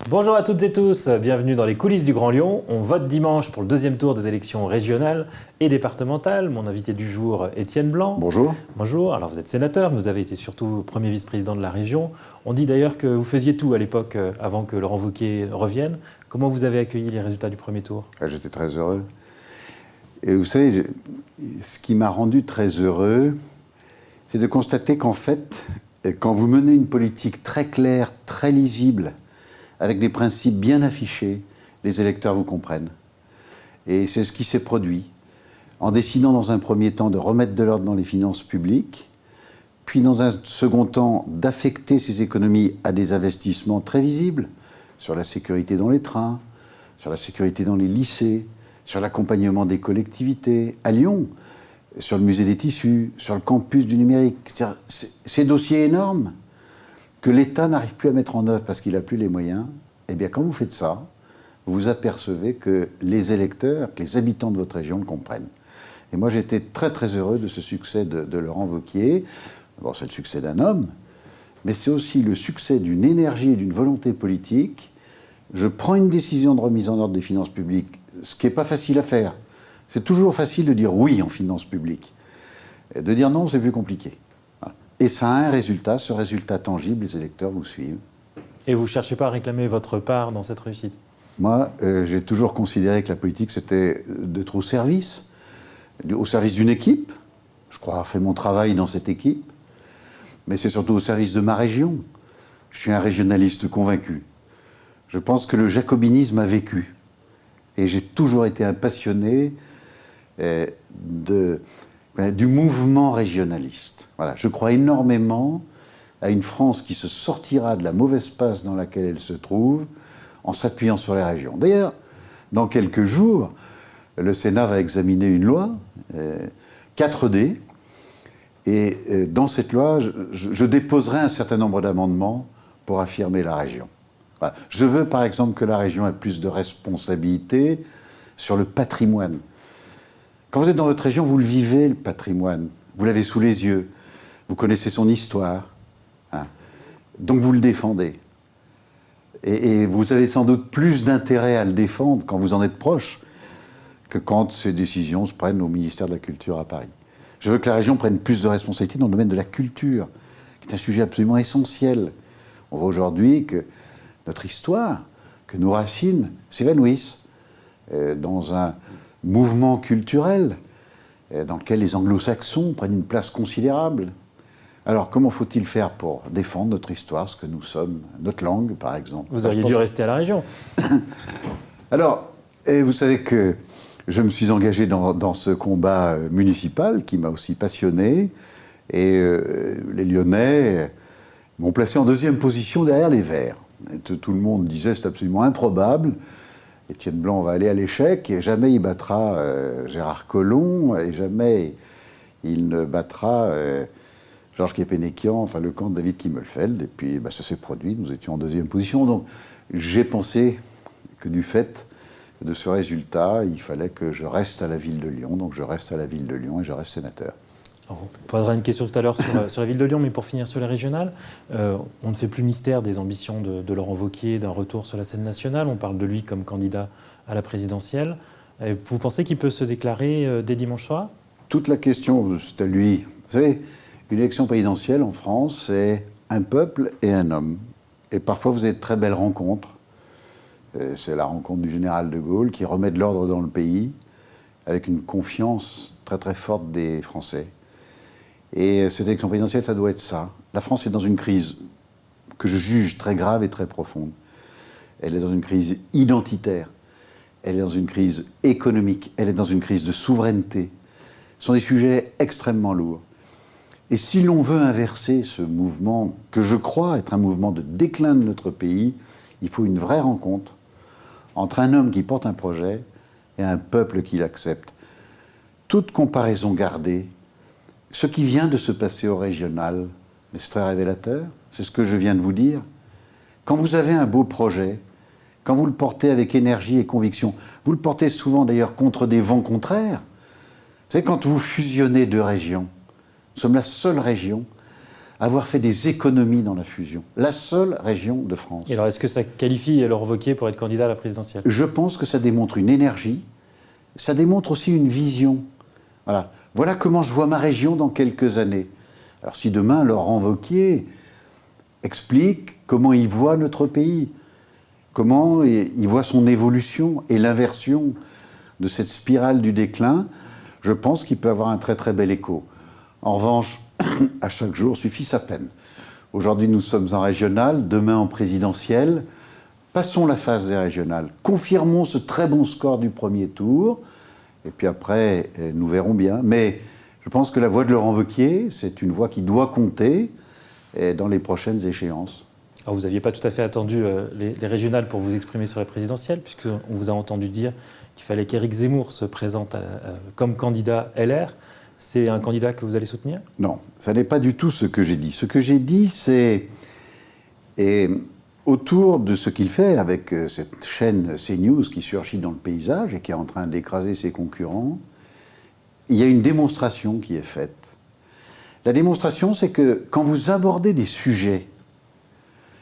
Bonjour à toutes et tous, bienvenue dans les coulisses du Grand Lyon. On vote dimanche pour le deuxième tour des élections régionales et départementales. Mon invité du jour, Étienne Blanc. Bonjour. Bonjour, alors vous êtes sénateur, mais vous avez été surtout premier vice-président de la région. On dit d'ailleurs que vous faisiez tout à l'époque avant que Laurent Wauquiez revienne. Comment vous avez accueilli les résultats du premier tour? J'étais très heureux. Et vous savez, ce qui m'a rendu très heureux, c'est de constater qu'en fait, quand vous menez une politique très claire, très lisible, avec des principes bien affichés, les électeurs vous comprennent. Et c'est ce qui s'est produit. En décidant dans un premier temps de remettre de l'ordre dans les finances publiques, puis dans un second temps d'affecter ces économies à des investissements très visibles, sur la sécurité dans les trains, sur la sécurité dans les lycées, sur l'accompagnement des collectivités, à Lyon, sur le musée des tissus, sur le campus du numérique. Ces dossiers énormes que l'État n'arrive plus à mettre en œuvre parce qu'il n'a plus les moyens, eh bien quand vous faites ça, vous apercevez que les électeurs, que les habitants de votre région le comprennent. Et moi j'étais très très heureux de ce succès de Laurent Wauquiez. Bon, c'est le succès d'un homme, mais c'est aussi le succès d'une énergie et d'une volonté politique. Je prends une décision de remise en ordre des finances publiques, ce qui n'est pas facile à faire. C'est toujours facile de dire oui en finances publiques. Et de dire non, c'est plus compliqué. Et ça a un résultat, ce résultat tangible, les électeurs vous suivent. Et vous ne cherchez pas à réclamer votre part dans cette réussite? Moi, j'ai toujours considéré que la politique, c'était d'être au service d'une équipe. Je crois avoir fait mon travail dans cette équipe. Mais c'est surtout au service de ma région. Je suis un régionaliste convaincu. Je pense que le jacobinisme a vécu. Et j'ai toujours été un passionné du mouvement régionaliste. Voilà. Je crois énormément à une France qui se sortira de la mauvaise passe dans laquelle elle se trouve en s'appuyant sur les régions. D'ailleurs, dans quelques jours, le Sénat va examiner une loi, 4D, et dans cette loi, je déposerai un certain nombre d'amendements pour affirmer la région. Voilà. Je veux par exemple que la région ait plus de responsabilités sur le patrimoine. Quand vous êtes dans votre région, vous le vivez, le patrimoine. Vous l'avez sous les yeux. Vous connaissez son histoire. Donc vous le défendez. Et vous avez sans doute plus d'intérêt à le défendre quand vous en êtes proche que quand ces décisions se prennent au ministère de la Culture à Paris. Je veux que la région prenne plus de responsabilités dans le domaine de la culture, qui est un sujet absolument essentiel. On voit aujourd'hui que notre histoire, que nos racines s'évanouissent dans un mouvement culturel dans lequel les anglo-saxons prennent une place considérable. Alors, comment faut-il faire pour défendre notre histoire, ce que nous sommes, notre langue, par exemple? Vous auriez dû rester à la région. Alors, vous savez que je me suis engagé dans ce combat municipal qui m'a aussi passionné. Et les Lyonnais m'ont placé en deuxième position derrière les Verts. Et tout le monde disait c'est absolument improbable. Étienne Blanc va aller à l'échec et jamais il battra Gérard Collomb et jamais il ne battra Georges Képénékian, enfin le camp de David Kimmelfeld. Et puis ça s'est produit, nous étions en deuxième position. Donc j'ai pensé que du fait de ce résultat, il fallait que je reste à la ville de Lyon. Donc je reste à la ville de Lyon et je reste sénateur. On posera une question tout à l'heure sur la ville de Lyon, mais pour finir sur les régionales, on ne fait plus mystère des ambitions de Laurent Wauquiez d'un retour sur la scène nationale. On parle de lui comme candidat à la présidentielle. Vous pensez qu'il peut se déclarer dès dimanche soir? Toute la question, c'est à lui. Vous savez, une élection présidentielle en France, c'est un peuple et un homme. Et parfois, vous avez de très belles rencontres. C'est la rencontre du général de Gaulle qui remet de l'ordre dans le pays avec une confiance très très forte des Français. Et cette élection présidentielle, ça doit être ça. La France est dans une crise que je juge très grave et très profonde. Elle est dans une crise identitaire. Elle est dans une crise économique. Elle est dans une crise de souveraineté. Ce sont des sujets extrêmement lourds. Et si l'on veut inverser ce mouvement, que je crois être un mouvement de déclin de notre pays, il faut une vraie rencontre entre un homme qui porte un projet et un peuple qui l'accepte. Toute comparaison gardée, ce qui vient de se passer au régional, c'est très révélateur, c'est ce que je viens de vous dire. Quand vous avez un beau projet, quand vous le portez avec énergie et conviction, vous le portez souvent d'ailleurs contre des vents contraires. Vous savez, quand vous fusionnez deux régions, nous sommes la seule région avoir fait des économies dans la fusion. La seule région de France. Et alors, est-ce que ça qualifie Laurent Wauquiez pour être candidat à la présidentielle? Je pense que ça démontre une énergie, ça démontre aussi une vision. Voilà comment je vois ma région dans quelques années. Alors si demain Laurent Wauquiez explique comment il voit notre pays, comment il voit son évolution et l'inversion de cette spirale du déclin, je pense qu'il peut avoir un très très bel écho. En revanche, à chaque jour suffit sa peine. Aujourd'hui, nous sommes en régional, demain en présidentiel. Passons la phase des régionales. Confirmons ce très bon score du premier tour. Et puis après, nous verrons bien. Mais je pense que la voix de Laurent Wauquiez, c'est une voix qui doit compter dans les prochaines échéances. Alors vous n'aviez pas tout à fait attendu les régionales pour vous exprimer sur la présidentielle, puisqu'on vous a entendu dire qu'il fallait qu'Éric Zemmour se présente comme candidat LR. C'est un candidat que vous allez soutenir? Non, ça n'est pas du tout ce que j'ai dit. Ce que j'ai dit, c'est autour de ce qu'il fait avec cette chaîne CNews qui surgit dans le paysage et qui est en train d'écraser ses concurrents, il y a une démonstration qui est faite. La démonstration, c'est que quand vous abordez des sujets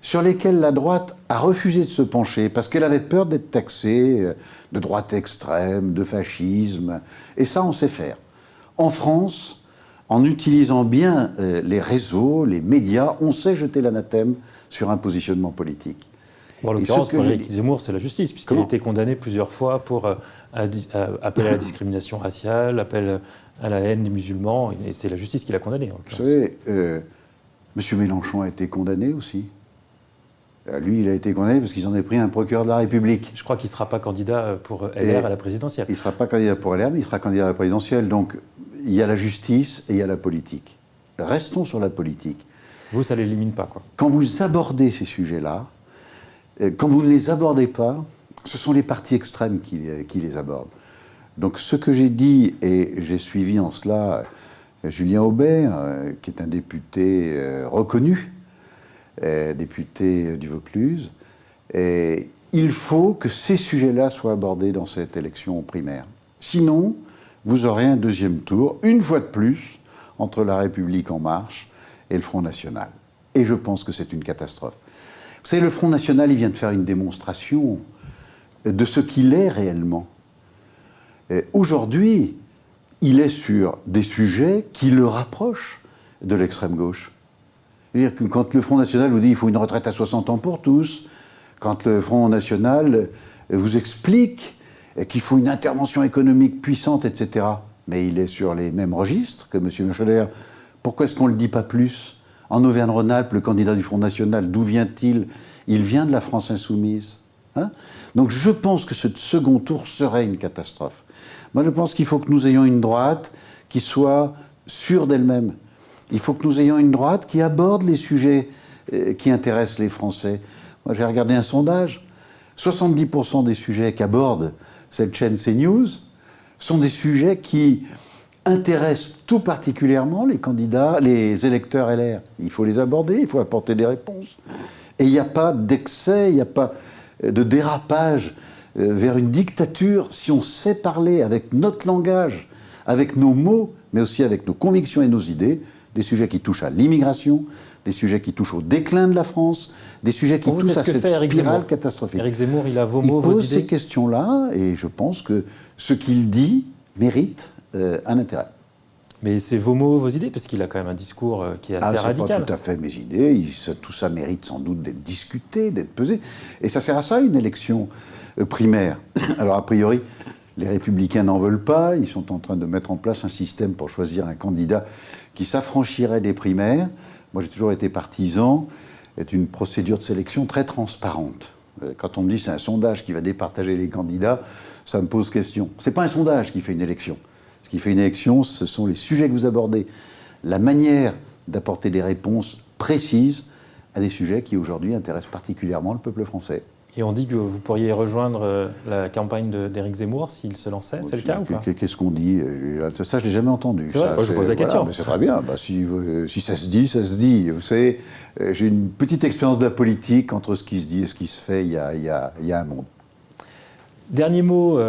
sur lesquels la droite a refusé de se pencher parce qu'elle avait peur d'être taxée de droite extrême, de fascisme, et ça, on sait faire. En France, en utilisant bien les réseaux, les médias, on sait jeter l'anathème sur un positionnement politique. Bon, en l'occurrence, pour Éric Zemmour, c'est la justice, puisqu'il a été condamné plusieurs fois pour appel à la discrimination raciale, appel à la haine des musulmans, et c'est la justice qui l'a condamné. Vous savez, M. Mélenchon a été condamné aussi. Lui, il a été condamné parce qu'ils en ont pris un procureur de la République. Je crois qu'il ne sera pas candidat pour LR à la présidentielle. Il ne sera pas candidat pour LR, mais il sera candidat à la présidentielle. Donc, il y a la justice et il y a la politique. Restons sur la politique. Vous, ça ne l'élimine pas, quoi. Quand vous abordez ces sujets-là, quand vous ne les abordez pas, ce sont les partis extrêmes qui les abordent. Donc, ce que j'ai dit, et j'ai suivi en cela Julien Aubert, qui est un député reconnu, député du Vaucluse, et il faut que ces sujets-là soient abordés dans cette élection primaire. Sinon, vous aurez un deuxième tour, une fois de plus, entre La République En Marche et le Front National. Et je pense que c'est une catastrophe. Vous savez, le Front National, il vient de faire une démonstration de ce qu'il est réellement. Aujourd'hui, il est sur des sujets qui le rapprochent de l'extrême gauche. C'est-à-dire que quand le Front National vous dit qu'il faut une retraite à 60 ans pour tous, quand le Front National vous explique qu'il faut une intervention économique puissante, etc., mais il est sur les mêmes registres que M. Mechelder, pourquoi est-ce qu'on ne le dit pas plus? En Auvergne-Rhône-Alpes, le candidat du Front National, d'où vient-il? Il vient de la France insoumise. Hein? Donc je pense que ce second tour serait une catastrophe. Moi je pense qu'il faut que nous ayons une droite qui soit sûre d'elle-même. Il faut que nous ayons une droite qui aborde les sujets qui intéressent les Français. Moi j'ai regardé un sondage, 70% des sujets qu'aborde cette chaîne CNews sont des sujets qui intéressent tout particulièrement les candidats, les électeurs LR. Il faut les aborder, il faut apporter des réponses. Et il n'y a pas d'excès, il n'y a pas de dérapage vers une dictature si on sait parler avec notre langage, avec nos mots, mais aussi avec nos convictions et nos idées, des sujets qui touchent à l'immigration, des sujets qui touchent au déclin de la France, des sujets qui touchent à cette spirale catastrophique. Éric Zemmour, il a vos mots, vos idées. Il pose ces questions-là, et je pense que ce qu'il dit mérite un intérêt. Mais c'est vos mots, vos idées, parce qu'il a quand même un discours qui est assez radical. C'est pas tout à fait mes idées. Tout ça mérite sans doute d'être discuté, d'être pesé. Et ça sert à ça, une élection primaire. Alors, a priori, les Républicains n'en veulent pas. Ils sont en train de mettre en place un système pour choisir un candidat qui s'affranchirait des primaires. Moi, j'ai toujours été partisan. C'est une procédure de sélection très transparente. Quand on me dit c'est un sondage qui va départager les candidats, ça me pose question. C'est pas un sondage qui fait une élection. Ce qui fait une élection, ce sont les sujets que vous abordez, la manière d'apporter des réponses précises à des sujets qui aujourd'hui intéressent particulièrement le peuple français. Et on dit que vous pourriez rejoindre la campagne d'Éric Zemmour s'il se lançait, c'est le cas ou pas? Qu'est-ce qu'on dit? Ça, je ne l'ai jamais entendu. C'est vrai, je pose la question. Voilà, mais c'est très bien. Bah, si ça se dit, ça se dit. Vous savez, j'ai une petite expérience de la politique. Entre ce qui se dit et ce qui se fait, il y a un monde. Dernier mot,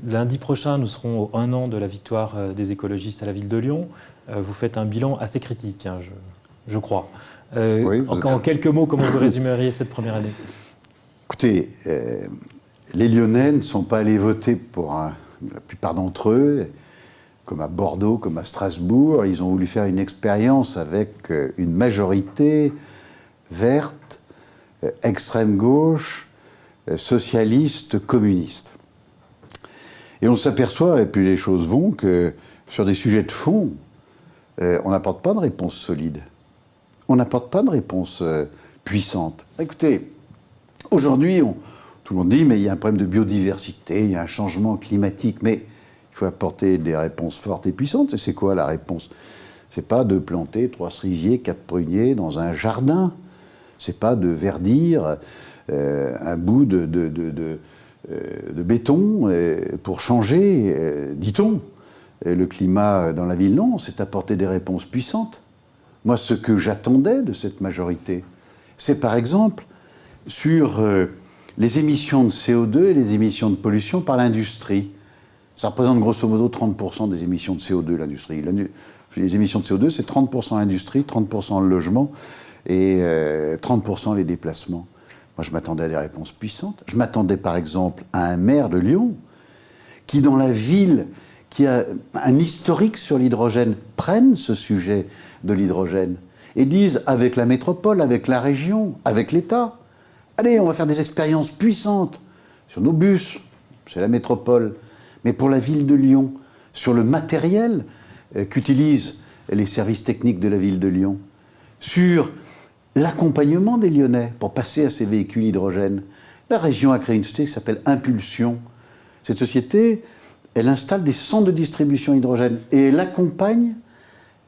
lundi prochain, nous serons au 1 an de la victoire des écologistes à la ville de Lyon. Vous faites un bilan assez critique. je crois. Oui, En quelques mots, comment vous résumeriez cette première année? Écoutez, les Lyonnais ne sont pas allés voter pour la plupart d'entre eux, comme à Bordeaux, comme à Strasbourg. Ils ont voulu faire une expérience avec une majorité verte, extrême gauche, socialiste, communiste. Et on s'aperçoit, et puis les choses vont, que sur des sujets de fond, on n'apporte pas de réponse solide. On n'apporte pas de réponse puissante. Écoutez, aujourd'hui, tout le monde dit, mais il y a un problème de biodiversité, il y a un changement climatique, mais il faut apporter des réponses fortes et puissantes. Et c'est quoi la réponse? C'est pas de planter 3 cerisiers, 4 pruniers dans un jardin. C'est pas de verdir un bout de béton pour changer, dit-on, le climat dans la ville. Non, c'est apporter des réponses puissantes. Moi, ce que j'attendais de cette majorité, c'est par exemple sur les émissions de CO2 et les émissions de pollution par l'industrie. Ça représente grosso modo 30% des émissions de CO2, l'industrie. Les émissions de CO2, c'est 30% l'industrie, 30% le logement et 30% les déplacements. Moi, je m'attendais à des réponses puissantes. Je m'attendais par exemple à un maire de Lyon qui, dans la ville, qui a un historique sur l'hydrogène, prenne ce sujet de l'hydrogène et dise avec la métropole, avec la région, avec l'État, allez, on va faire des expériences puissantes sur nos bus, c'est la métropole, mais pour la ville de Lyon, sur le matériel qu'utilisent les services techniques de la ville de Lyon, sur l'accompagnement des Lyonnais pour passer à ces véhicules hydrogène. La région a créé une société qui s'appelle Impulsion. Cette société, elle installe des centres de distribution hydrogène et elle accompagne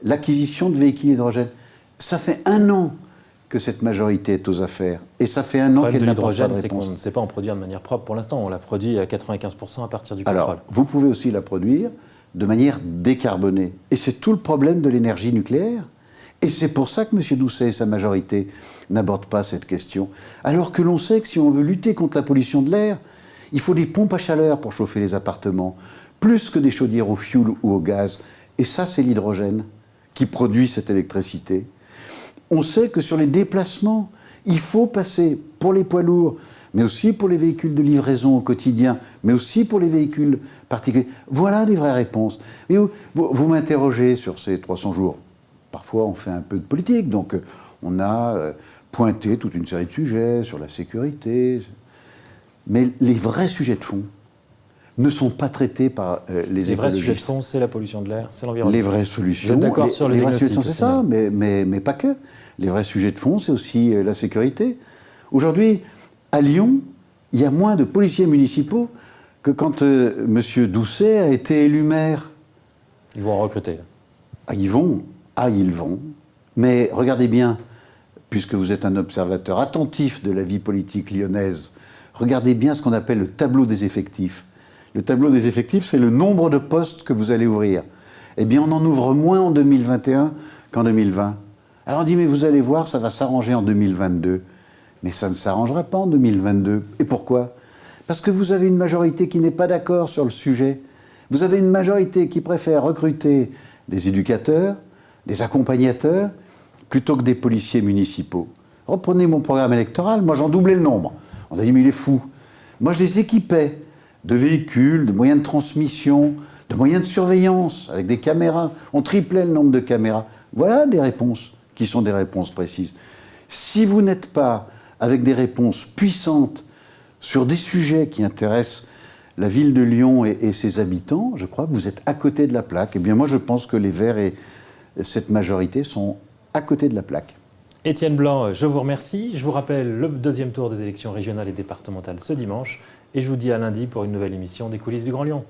l'acquisition de véhicules hydrogène. Ça fait 1 an que cette majorité est aux affaires. Et ça fait 1 an qu'elle n'apporte pas de réponse. C'est qu'on ne sait pas en produire de manière propre pour l'instant. On la produit à 95% à partir du pétrole. Alors, vous pouvez aussi la produire de manière décarbonée. Et c'est tout le problème de l'énergie nucléaire. Et c'est pour ça que M. Doucet et sa majorité n'abordent pas cette question. Alors que l'on sait que si on veut lutter contre la pollution de l'air, il faut des pompes à chaleur pour chauffer les appartements, plus que des chaudières au fioul ou au gaz. Et ça, c'est l'hydrogène qui produit cette électricité. On sait que sur les déplacements, il faut passer pour les poids lourds, mais aussi pour les véhicules de livraison au quotidien, mais aussi pour les véhicules particuliers. Voilà les vraies réponses. Et vous m'interrogez sur ces 300 jours. Parfois, on fait un peu de politique, donc on a pointé toute une série de sujets sur la sécurité. Mais les vrais sujets de fond ne sont pas traités par les écologistes. Les vrais sujets de fond, c'est la pollution de l'air, c'est l'environnement. Les vraies solutions. Vous êtes d'accord sur le diagnostic? C'est ça, mais pas que. Les vrais sujets de fond, c'est aussi la sécurité. Aujourd'hui, à Lyon, il y a moins de policiers municipaux que quand M. Doucet a été élu maire. Ils vont en recruter. Ils vont. Ils vont. Mais regardez bien, puisque vous êtes un observateur attentif de la vie politique lyonnaise, regardez bien ce qu'on appelle le tableau des effectifs. Le tableau des effectifs, c'est le nombre de postes que vous allez ouvrir. Eh bien, on en ouvre moins en 2021 qu'en 2020. Alors on dit, mais vous allez voir, ça va s'arranger en 2022. Mais ça ne s'arrangera pas en 2022. Et pourquoi? Parce que vous avez une majorité qui n'est pas d'accord sur le sujet. Vous avez une majorité qui préfère recruter des éducateurs, des accompagnateurs, plutôt que des policiers municipaux. Reprenez mon programme électoral, moi j'en doublais le nombre. On a dit, mais il est fou. Moi je les équipais de véhicules, de moyens de transmission, de moyens de surveillance, avec des caméras. On triplait le nombre de caméras. Voilà des réponses qui sont des réponses précises. Si vous n'êtes pas avec des réponses puissantes sur des sujets qui intéressent la ville de Lyon et ses habitants, je crois que vous êtes à côté de la plaque. Eh bien moi je pense que les Verts et cette majorité sont à côté de la plaque. Étienne Blanc, je vous remercie. Je vous rappelle le 2e tour des élections régionales et départementales ce dimanche. Et je vous dis à lundi pour une nouvelle émission des coulisses du Grand Lyon.